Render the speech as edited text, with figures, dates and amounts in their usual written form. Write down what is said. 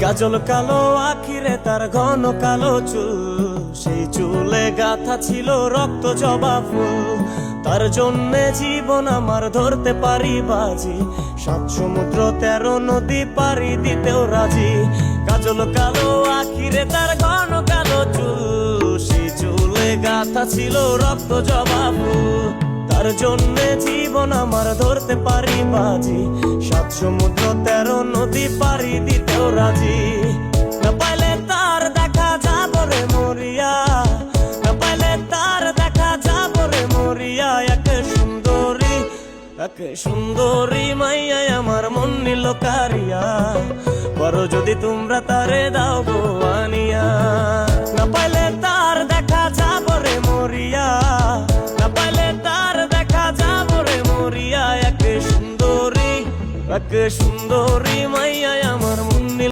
কাজল কালো আখিরে তার ঘন কালো চুল, সেই চুলে গাথা ছিল রক্ত জবা ফুল। তার জন্যে জীবন আমার ধরতে পারি বাজি, 7 সমুদ্র 13 নদী পারি দিতেও রাজি। কাজল কালো আখিরে তার ঘন কালো চুল, সেই চুলে গাথা ছিল রক্ত জবা ফুল। তার জন্যে জীবন আমার ধরতে পারি বাজি, 7 সমুদ্র 13 নদী পারি দিতেও রাজি। না পাইলে তার দেখা যাব রে মরিয়া, না পাইলে তার দেখা যাব রে মরিয়া। একে সুন্দরী মাইয়া আমার মন নিল কারিয়া, বড় যদি তোমরা তারে দাও গো আনিয়া। না পাইলে তার দেখা যাব রে মরিয়া, না পাইলে তার দেখা যাব রে মরিয়া। একে সুন্দরী মাইয়া আমার মন নিল